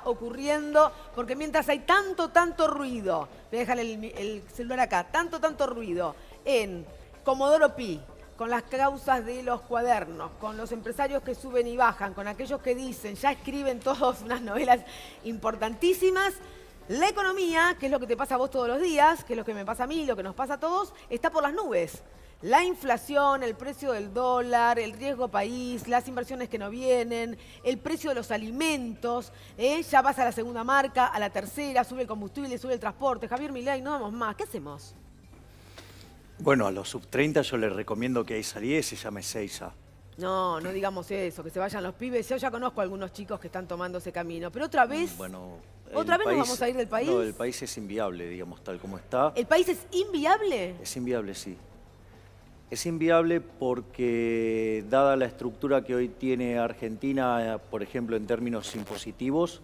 ocurriendo, porque mientras hay tanto ruido, voy a dejar el celular acá, tanto ruido en Comodoro Pi, con las causas de los cuadernos, con los empresarios que suben y bajan, con aquellos que dicen, ya escriben todos unas novelas importantísimas, la economía, que es lo que te pasa a vos todos los días, que es lo que me pasa a mí, lo que nos pasa a todos, está por las nubes. La inflación, el precio del dólar, el riesgo país, las inversiones que no vienen, el precio de los alimentos, ya vas a la segunda marca, a la tercera, sube el combustible, sube el transporte. Javier Milei, no vamos más. ¿Qué hacemos? Bueno, a los sub-30 yo les recomiendo que ahí salí, se llame Seiza. No, no digamos eso, que se vayan los pibes. Yo ya conozco a algunos chicos que están tomando ese camino. Pero otra vez, bueno, ¿otra vez nos vamos a ir del país? No, el país es inviable, digamos, tal como está. ¿El país es inviable? Es inviable, sí. Es inviable porque, dada la estructura que hoy tiene Argentina, por ejemplo, en términos impositivos,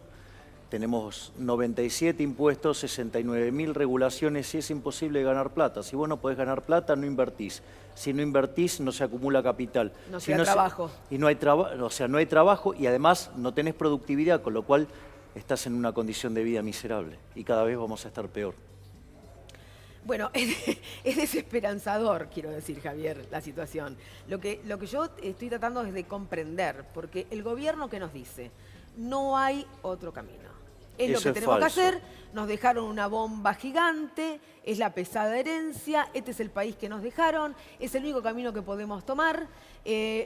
tenemos 97 impuestos, 69.000 regulaciones y es imposible ganar plata. Si vos no podés ganar plata, no invertís. Si no invertís, no se acumula capital. No se da trabajo. Y no hay trabajo, o sea, no hay trabajo y además no tenés productividad, con lo cual estás en una condición de vida miserable y cada vez vamos a estar peor. Bueno, es desesperanzador, quiero decir, Javier, la situación. Lo que yo estoy tratando es de comprender, porque el gobierno que nos dice, no hay otro camino. Es lo que tenemos que hacer, nos dejaron una bomba gigante, es la pesada herencia, este es el país que nos dejaron, es el único camino que podemos tomar.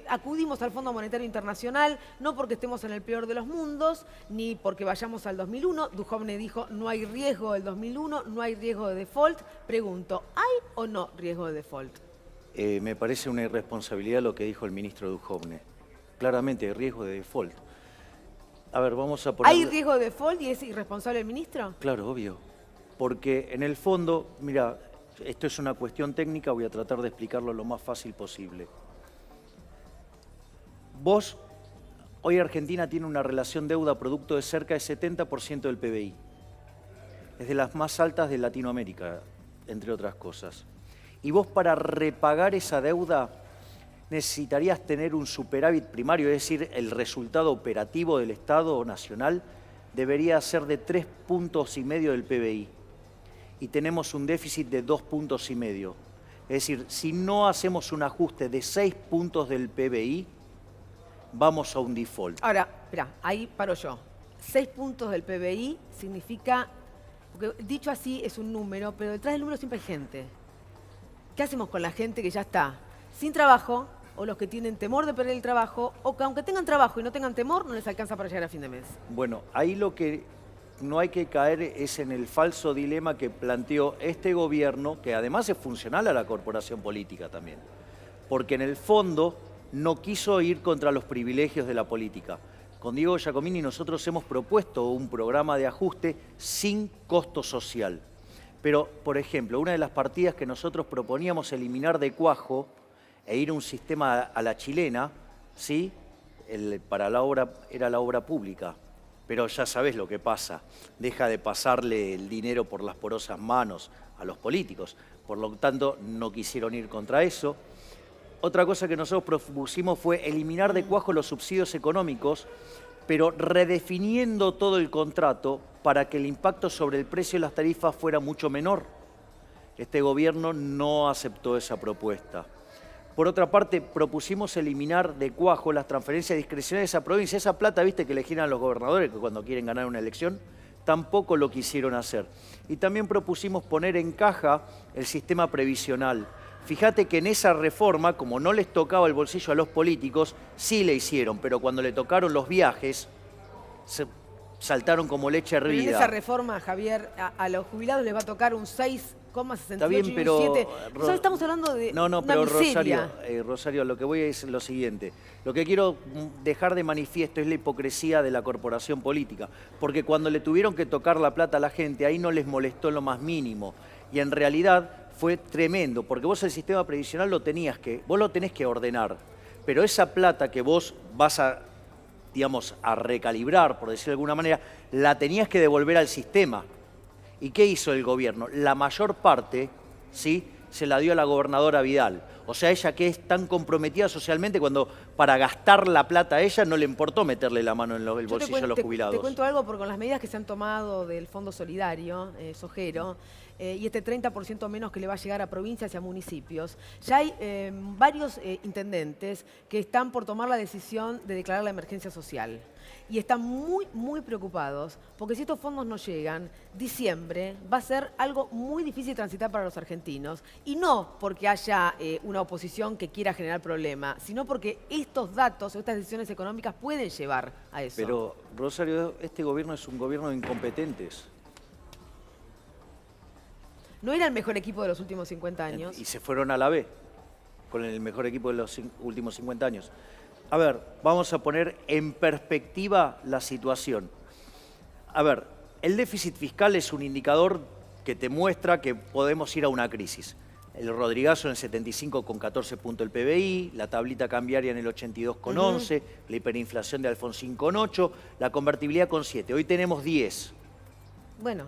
Acudimos al Fondo Monetario Internacional, no porque estemos en el peor de los mundos, ni porque vayamos al 2001. Duhovne dijo, no hay riesgo del 2001, no hay riesgo de default. Pregunto, ¿hay o no riesgo de default? Me parece una irresponsabilidad lo que dijo el ministro Duhovne. Claramente hay riesgo de default. A ver, vamos a poner... ¿Hay riesgo de default y es irresponsable el ministro? Claro, obvio. Porque en el fondo, mira, esto es una cuestión técnica, voy a tratar de explicarlo lo más fácil posible. Vos, hoy Argentina tiene una relación deuda-producto de cerca de 70% del PBI. Es de las más altas de Latinoamérica, entre otras cosas. Y vos para repagar esa deuda necesitarías tener un superávit primario, es decir, el resultado operativo del Estado nacional debería ser de 3,5 puntos del PBI. Y tenemos un déficit de 2,5 puntos. Es decir, si no hacemos un ajuste de 6 puntos del PBI, vamos a un default. Ahora, espera, ahí paro yo. 6 puntos del PBI significa, porque dicho así es un número, pero detrás del número siempre hay gente. ¿Qué hacemos con la gente que ya está sin trabajo, o los que tienen temor de perder el trabajo, o que aunque tengan trabajo y no tengan temor, no les alcanza para llegar a fin de mes? Bueno, ahí lo que no hay que caer es en el falso dilema que planteó este gobierno, que además es funcional a la corporación política también, porque en el fondo no quiso ir contra los privilegios de la política. Con Diego Giacomini nosotros hemos propuesto un programa de ajuste sin costo social. Pero, por ejemplo, una de las partidas que nosotros proponíamos eliminar de cuajo e ir a un sistema a la chilena, ¿sí? Para la obra, era la obra pública. Pero ya sabés lo que pasa. Deja de pasarle el dinero por las porosas manos a los políticos. Por lo tanto, no quisieron ir contra eso. Otra cosa que nosotros propusimos fue eliminar de cuajo los subsidios económicos, pero redefiniendo todo el contrato para que el impacto sobre el precio de las tarifas fuera mucho menor. Este gobierno no aceptó esa propuesta. Por otra parte, propusimos eliminar de cuajo las transferencias discrecionales a provincia. Esa plata, viste, que le giran a los gobernadores que cuando quieren ganar una elección, tampoco lo quisieron hacer. Y también propusimos poner en caja el sistema previsional. Fíjate que en esa reforma, como no les tocaba el bolsillo a los políticos, sí le hicieron, pero cuando le tocaron los viajes, se saltaron como leche hervida. Pero en esa reforma, Javier, a los jubilados les va a tocar un 6,68 Está bien, pero, y un 7. Nosotros estamos hablando de una pero miseria. Rosario, lo que voy es lo siguiente. Lo que quiero dejar de manifiesto es la hipocresía de la corporación política. Porque cuando le tuvieron que tocar la plata a la gente, ahí no les molestó lo más mínimo. Y en realidad fue tremendo, porque vos el sistema previsional vos lo tenés que ordenar. Pero esa plata que vos vas a, digamos, a recalibrar, por decirlo de alguna manera, la tenías que devolver al sistema. ¿Y qué hizo el gobierno? La mayor parte, ¿sí?, se la dio a la gobernadora Vidal. O sea, ella que es tan comprometida socialmente, cuando para gastar la plata a ella no le importó meterle la mano en el bolsillo a los jubilados. Te cuento algo, porque con las medidas que se han tomado del Fondo Solidario, Sojero, y este 30% menos que le va a llegar a provincias y a municipios, ya hay varios intendentes que están por tomar la decisión de declarar la emergencia social. Y están muy, muy preocupados, porque si estos fondos no llegan, diciembre va a ser algo muy difícil de transitar para los argentinos. Y no porque haya una oposición que quiera generar problemas, sino porque estos datos o estas decisiones económicas pueden llevar a eso. Pero, Rosario, este gobierno es un gobierno de incompetentes. ¿No era el mejor equipo de los últimos 50 años? Y se fueron a la B, con el mejor equipo de los últimos 50 años. A ver, vamos a poner en perspectiva la situación. A ver, el déficit fiscal es un indicador que te muestra que podemos ir a una crisis. El Rodrigazo en el 75,14 puntos el PBI, la tablita cambiaria en el 82,11, la hiperinflación de Alfonsín con 8, la convertibilidad con 7. Hoy tenemos 10. Bueno.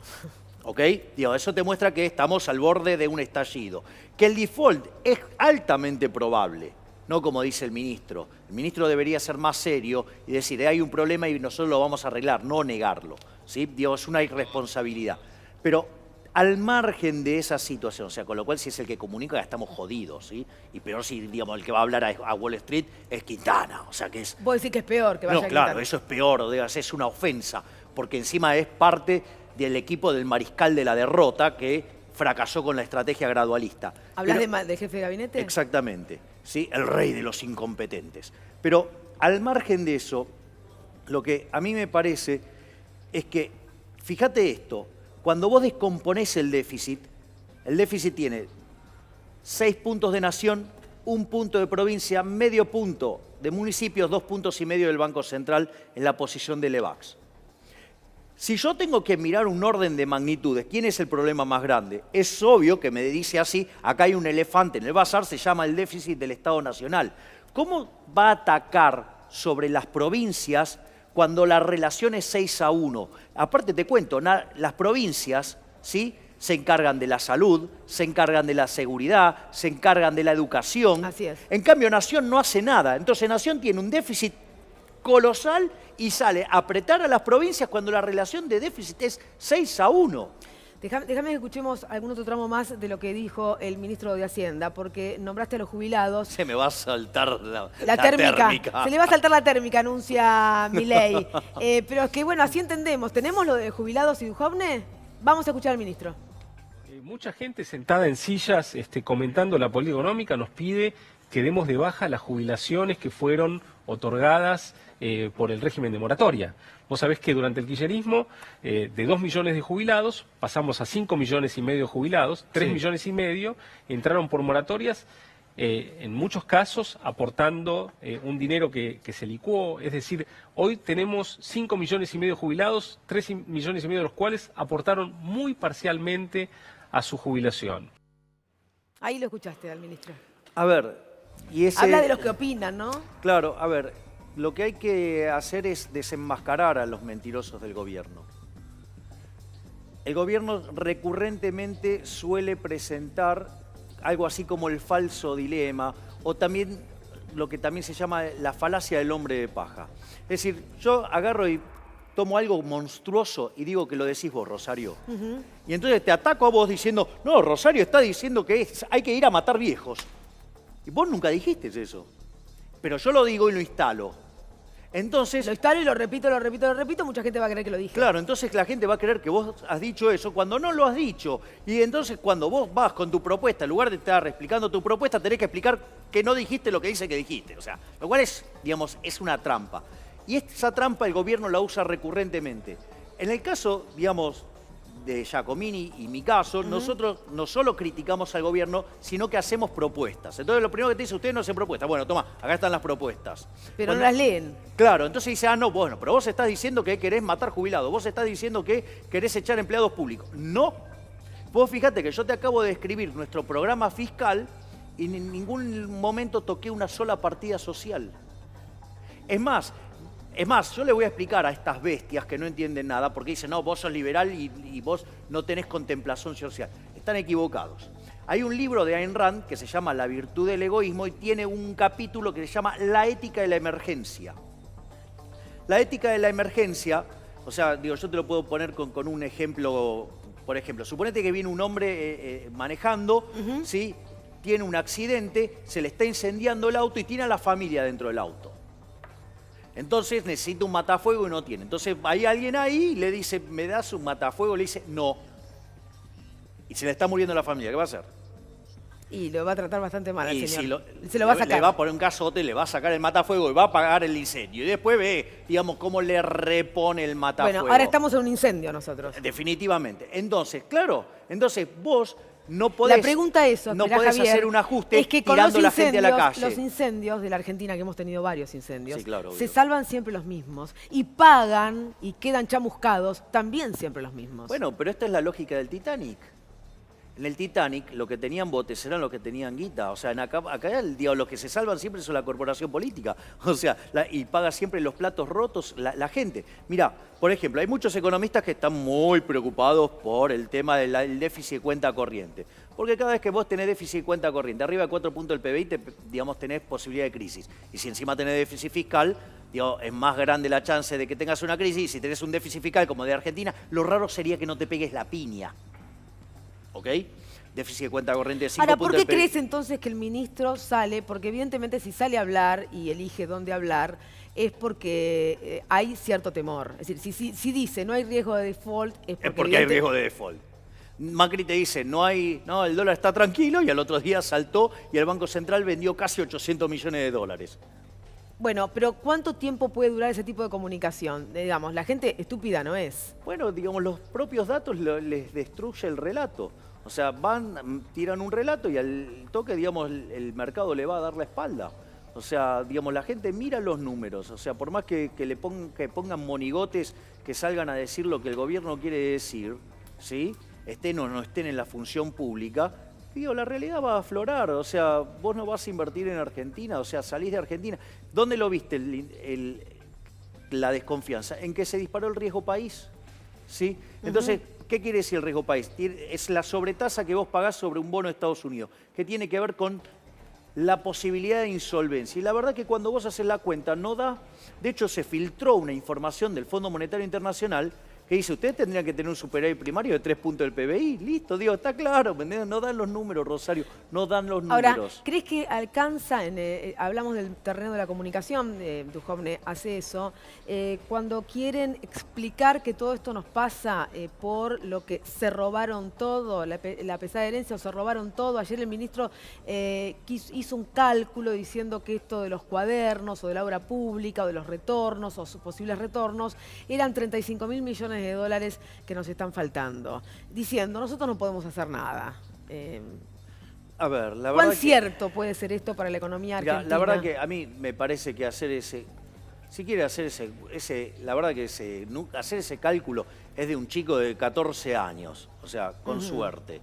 ¿Ok? Digo, eso te muestra que estamos al borde de un estallido. Que el default es altamente probable. No como dice el ministro. El ministro debería ser más serio y decir, hay un problema y nosotros lo vamos a arreglar, no negarlo. ¿Sí? Digo, es una irresponsabilidad. Pero al margen de esa situación, o sea, con lo cual si es el que comunica ya estamos jodidos, ¿sí? Y peor si, digamos, el que va a hablar a Wall Street es Quintana, o sea que es... Vos decís que es peor que vaya No, claro, Quintana. eso es peor, digamos, es una ofensa, porque encima es parte del equipo del mariscal de la derrota que fracasó con la estrategia gradualista. ¿Hablas Pero, de jefe de gabinete? Exactamente, ¿sí? El rey de los incompetentes. Pero al margen de eso, lo que a mí me parece es que, fíjate esto, cuando vos descomponés el déficit tiene 6 puntos de nación, 1 punto de provincia, medio punto de municipios, 2,5 puntos del Banco Central en la posición del EVAX. Si yo tengo que mirar un orden de magnitudes, ¿quién es el problema más grande? Es obvio que me dice así, acá hay un elefante en el bazar, se llama el déficit del Estado Nacional. ¿Cómo va a atacar sobre las provincias cuando la relación es 6-1? Aparte te cuento, las provincias, ¿sí?, se encargan de la salud, se encargan de la seguridad, se encargan de la educación. Así es. En cambio, Nación no hace nada. Entonces, Nación tiene un déficit colosal y sale a apretar a las provincias cuando la relación de déficit es 6-1. Déjame que escuchemos algún otro tramo más de lo que dijo el ministro de Hacienda, porque nombraste a los jubilados. Se me va a saltar La térmica. Se le va a saltar la térmica, anuncia Milei. Pero es que, bueno, así entendemos. ¿Tenemos lo de jubilados y Duhovne? Vamos a escuchar al ministro. Mucha gente sentada en sillas comentando la política económica nos pide que demos de baja las jubilaciones que fueron otorgadas por el régimen de moratoria. Vos sabés que durante el kirchnerismo, de 2 millones de jubilados, pasamos a 5,5 millones de jubilados, 3,5 millones entraron por moratorias, en muchos casos aportando un dinero que se licuó. Es decir, hoy tenemos 5,5 millones de jubilados, 3,5 millones de los cuales aportaron muy parcialmente a su jubilación. Ahí lo escuchaste al ministro. A ver, y ese... Habla de los que opinan, ¿no? Claro, a ver, lo que hay que hacer es desenmascarar a los mentirosos del gobierno. El gobierno recurrentemente suele presentar algo así como el falso dilema, o también lo que también se llama la falacia del hombre de paja. Es decir, yo agarro y tomo algo monstruoso y digo que lo decís vos, Rosario. Y entonces te ataco a vos diciendo, no, Rosario está diciendo que hay que ir a matar viejos. Y vos nunca dijiste eso. Pero yo lo digo y lo instalo. Entonces... Lo instalo y lo repito, mucha gente va a creer que lo dije. Claro, entonces la gente va a creer que vos has dicho eso cuando no lo has dicho. Y entonces cuando vos vas con tu propuesta, en lugar de estar explicando tu propuesta, tenés que explicar que no dijiste lo que dice que dijiste. O sea, lo cual es, digamos, es una trampa. Y esa trampa el gobierno la usa recurrentemente. En el caso, digamos, de Giacomini y mi caso, nosotros no solo criticamos al gobierno, sino que hacemos propuestas. Entonces lo primero que te dice, ustedes no hacen propuestas. Bueno, toma, acá están las propuestas. Pero no las leen. Claro, entonces dice, no, bueno, pero vos estás diciendo que querés matar jubilados, vos estás diciendo que querés echar empleados públicos. No. Vos fíjate que yo te acabo de describir nuestro programa fiscal y en ningún momento toqué una sola partida social. Es más, yo le voy a explicar a estas bestias que no entienden nada, porque dicen, no, vos sos liberal y vos no tenés contemplación social. Están equivocados. Hay un libro de Ayn Rand que se llama La virtud del egoísmo y tiene un capítulo que se llama La ética de la emergencia. La ética de la emergencia, o sea, digo, yo te lo puedo poner con un ejemplo. Por ejemplo, suponete que viene un hombre manejando, ¿sí? Tiene un accidente, se le está incendiando el auto y tiene a la familia dentro del auto. Entonces necesita un matafuego y no tiene. Entonces hay alguien ahí y le dice, ¿me das un matafuego? Le dice, no. Y se le está muriendo la familia, ¿qué va a hacer? Y lo va a tratar bastante mal al Y señor. si Se lo va a sacar. Le va a poner un cazote, le va a sacar el matafuego y va a apagar el incendio. Y después ve, digamos, cómo le repone el matafuego. Bueno, ahora estamos en un incendio nosotros. Definitivamente. Entonces, claro, vos no podés, La pregunta es, no podés Javier, hacer un ajuste es que con tirando los la gente a la calle. Los incendios de la Argentina, que hemos tenido varios incendios, Sí, claro, se obvio. salvan siempre los mismos. Y pagan y quedan chamuscados también siempre los mismos. Bueno, pero esta es la lógica del Titanic. En el Titanic, lo que tenían botes eran los que tenían guita. O sea, acá los que se salvan siempre son la corporación política. O sea, y paga siempre los platos rotos la gente. Mirá, por ejemplo, hay muchos economistas que están muy preocupados por el tema del déficit de cuenta corriente. Porque cada vez que vos tenés déficit de cuenta corriente, arriba de 4 puntos del PBI, digamos, tenés posibilidad de crisis. Y si encima tenés déficit fiscal, es más grande la chance de que tengas una crisis. Y si tenés un déficit fiscal como de Argentina, lo raro sería que no te pegues la piña. ¿Ok? Déficit de cuenta corriente de 5 Ahora, puntos ¿por qué del PBI. crees entonces que el ministro sale? Porque evidentemente si sale a hablar y elige dónde hablar, es porque hay cierto temor. Es decir, si dice no hay riesgo de default, es porque hay riesgo de default. Macri te dice, no, el dólar está tranquilo, y al otro día saltó y el Banco Central vendió casi 800 millones de dólares. Bueno, pero ¿cuánto tiempo puede durar ese tipo de comunicación? Digamos, la gente estúpida no es. Bueno, digamos, los propios datos les destruye el relato. O sea, tiran un relato y al toque, digamos, el mercado le va a dar la espalda. O sea, digamos, la gente mira los números. O sea, por más que pongan monigotes que salgan a decir lo que el gobierno quiere decir, ¿sí? Estén o no estén en la función pública, digo, la realidad va a aflorar. O sea, vos no vas a invertir en Argentina, o sea, salís de Argentina. ¿Dónde lo viste la desconfianza? En que se disparó el riesgo país, ¿sí? Entonces, ¿qué quiere decir el riesgo país? Es la sobretasa que vos pagás sobre un bono de Estados Unidos, que tiene que ver con la posibilidad de insolvencia. Y la verdad que cuando vos haces la cuenta no da. De hecho, se filtró una información del Fondo Monetario Internacional que dice, ustedes tendrían que tener un superávit primario de 3 puntos del PBI. Listo, digo, está claro, no dan los números, Rosario, no dan los números. Ahora, ¿crees que alcanza, hablamos del terreno de la comunicación, Duhovne hace eso, cuando quieren explicar que todo esto nos pasa por lo que se robaron todo, la pesada herencia, o se robaron todo? Ayer el ministro hizo un cálculo diciendo que esto de los cuadernos o de la obra pública o de los retornos o sus posibles retornos eran 35.000 millones de dólares que nos están faltando, diciendo, nosotros no podemos hacer nada. A ver, la verdad ¿Cuán cierto puede ser esto para la economía argentina? La verdad que a mí me parece que hacer si quiere hacer la verdad que hacer ese cálculo es de un chico de 14 años, o sea, con suerte.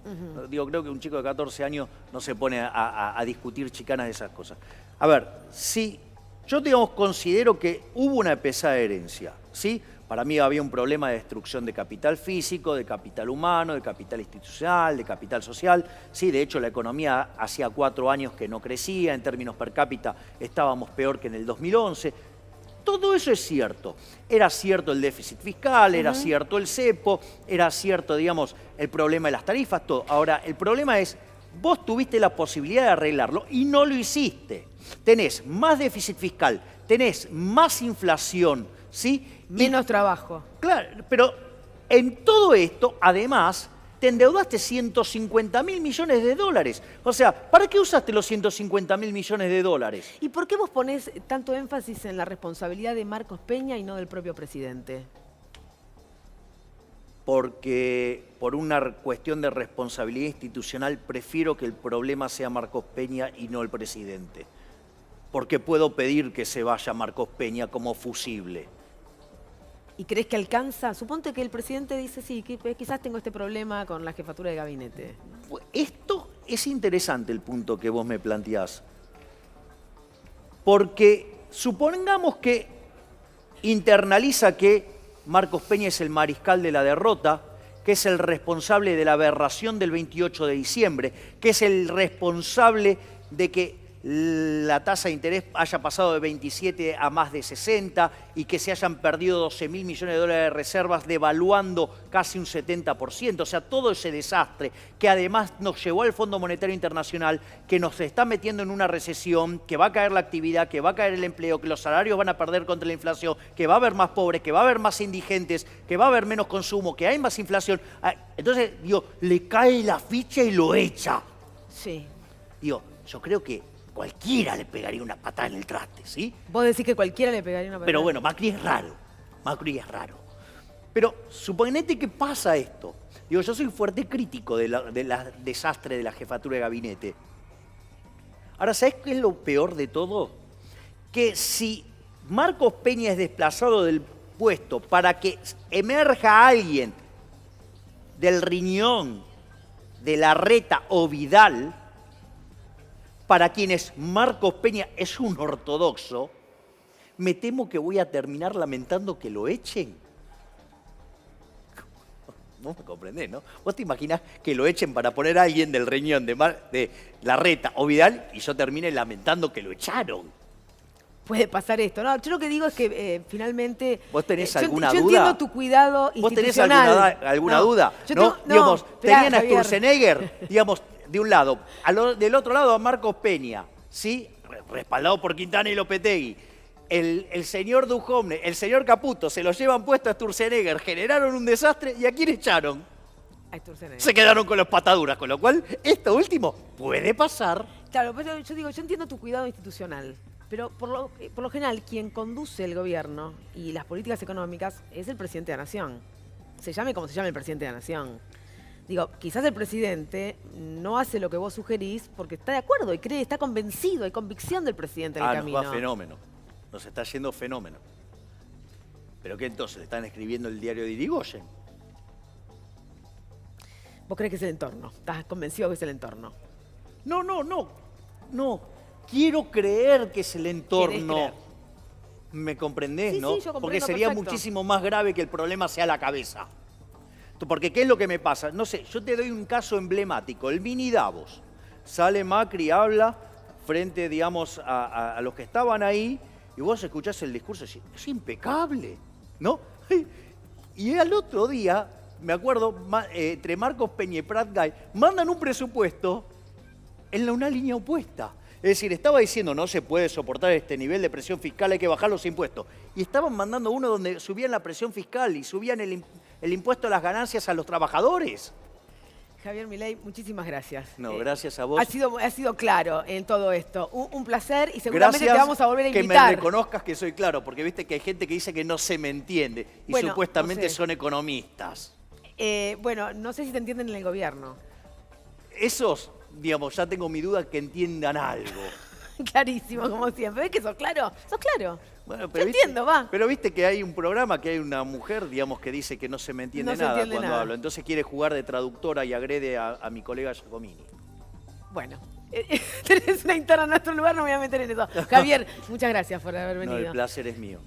Digo, creo que un chico de 14 años no se pone a discutir chicanas de esas cosas. A ver, si yo, digamos, considero que hubo una pesada herencia, ¿sí? Para mí había un problema de destrucción de capital físico, de capital humano, de capital institucional, de capital social. Sí, de hecho, la economía hacía 4 años que no crecía, en términos per cápita estábamos peor que en el 2011. Todo eso es cierto. Era cierto el déficit fiscal, era cierto el cepo, era cierto, digamos, el problema de las tarifas, todo. Ahora, el problema es, vos tuviste la posibilidad de arreglarlo y no lo hiciste. Tenés más déficit fiscal, tenés más inflación, ¿sí? Menos trabajo. Claro, pero en todo esto, además, te endeudaste 150.000 millones de dólares. O sea, ¿para qué usaste los 150.000 millones de dólares? ¿Y por qué vos ponés tanto énfasis en la responsabilidad de Marcos Peña y no del propio presidente? Porque por una cuestión de responsabilidad institucional prefiero que el problema sea Marcos Peña y no el presidente. Porque puedo pedir que se vaya Marcos Peña como fusible. ¿Y crees que alcanza? Suponte que el presidente dice, sí, quizás tengo este problema con la jefatura de gabinete. Esto es interesante el punto que vos me planteás. Porque supongamos que internaliza que Marcos Peña es el mariscal de la derrota, que es el responsable de la aberración del 28 de diciembre, que es el responsable de que la tasa de interés haya pasado de 27 a más de 60 y que se hayan perdido 12.000 millones de dólares de reservas, devaluando casi un 70%. O sea, todo ese desastre que además nos llevó al Fondo Monetario Internacional, que nos está metiendo en una recesión, que va a caer la actividad, que va a caer el empleo, que los salarios van a perder contra la inflación, que va a haber más pobres, que va a haber más indigentes, que va a haber menos consumo, que hay más inflación. Entonces, digo, le cae la ficha y lo echa. Sí. Digo, yo creo que cualquiera le pegaría una patada en el traste, ¿sí? Vos decís que cualquiera le pegaría una patada. Pero bueno, Macri es raro. Macri es raro. Pero suponete que pasa esto. Digo, yo soy fuerte crítico del desastre de la jefatura de gabinete. Ahora, ¿sabés qué es lo peor de todo? Que si Marcos Peña es desplazado del puesto para que emerja alguien del riñón de Larreta o Vidal, para quienes Marcos Peña es un ortodoxo, me temo que voy a terminar lamentando que lo echen. Vos me comprendés, ¿no? Vos te imaginás que lo echen para poner a alguien del riñón de Larreta o Vidal y yo termine lamentando que lo echaron. Puede pasar esto, ¿no? Yo lo que digo es que finalmente... ¿Vos tenés alguna yo duda? entiendo tu cuidado ¿Vos tenés institucional. alguna duda? Yo ¿No? tengo- Digamos, esperá, tenían a Javier. Sturzenegger, digamos, de un lado. Del otro lado a Marcos Peña, ¿sí? Respaldado por Quintana y Lopetegui. El señor Dujovne, el señor Caputo, se los llevan puesto a Sturzenegger, generaron un desastre y ¿a quién echaron? A Sturzenegger. Se quedaron con las pataduras, con lo cual esto último puede pasar. Claro, pero yo digo, yo entiendo tu cuidado institucional, pero por lo general quien conduce el gobierno y las políticas económicas es el presidente de la Nación. Se llame como se llame el presidente de la Nación. Digo, quizás el presidente no hace lo que vos sugerís porque está de acuerdo y cree, está convencido, hay convicción del presidente en el camino. Nos va fenómeno. Nos está yendo fenómeno. ¿Pero qué entonces? ¿Le están escribiendo el diario de Irigoyen? ¿Vos crees que es el entorno? ¿Estás convencido que es el entorno? No. Quiero creer que es el entorno. creer. ¿Me comprendés, Sí, no? sí, yo comprendo Porque sería perfecto. muchísimo más grave que el problema sea la cabeza. Porque ¿qué es lo que me pasa? No sé, yo te doy un caso emblemático. El mini Davos. Sale Macri, habla frente, digamos, a los que estaban ahí y vos escuchás el discurso y decís, es impecable, ¿no? Y al otro día, me acuerdo, entre Marcos Peña y Prat Gay, mandan un presupuesto en una línea opuesta. Es decir, estaba diciendo, no se puede soportar este nivel de presión fiscal, hay que bajar los impuestos. Y estaban mandando uno donde subían la presión fiscal y subían el impuesto a las ganancias a los trabajadores. Javier Milei, muchísimas gracias. No, gracias a vos. Ha sido claro en todo esto. Un placer y seguramente Gracias te vamos a volver a que invitar. me reconozcas que soy claro, porque viste que hay gente que dice que no se me entiende y Bueno, supuestamente no sé. son economistas. Bueno, no sé si te entienden en el gobierno. Esos, digamos, ya tengo mi duda que entiendan algo. Clarísimo, como siempre. ¿Ves que sos claro? Sos claro. Bueno, Yo entiendo, va. Pero viste que hay un programa que hay una mujer, digamos, que dice que no se me entiende No se nada entiende cuando nada. hablo. Entonces quiere jugar de traductora y agrede a mi colega Giacomini. Bueno, tenés una interna en nuestro lugar, no me voy a meter en eso. Javier, muchas gracias por haber No, venido. el placer es mío.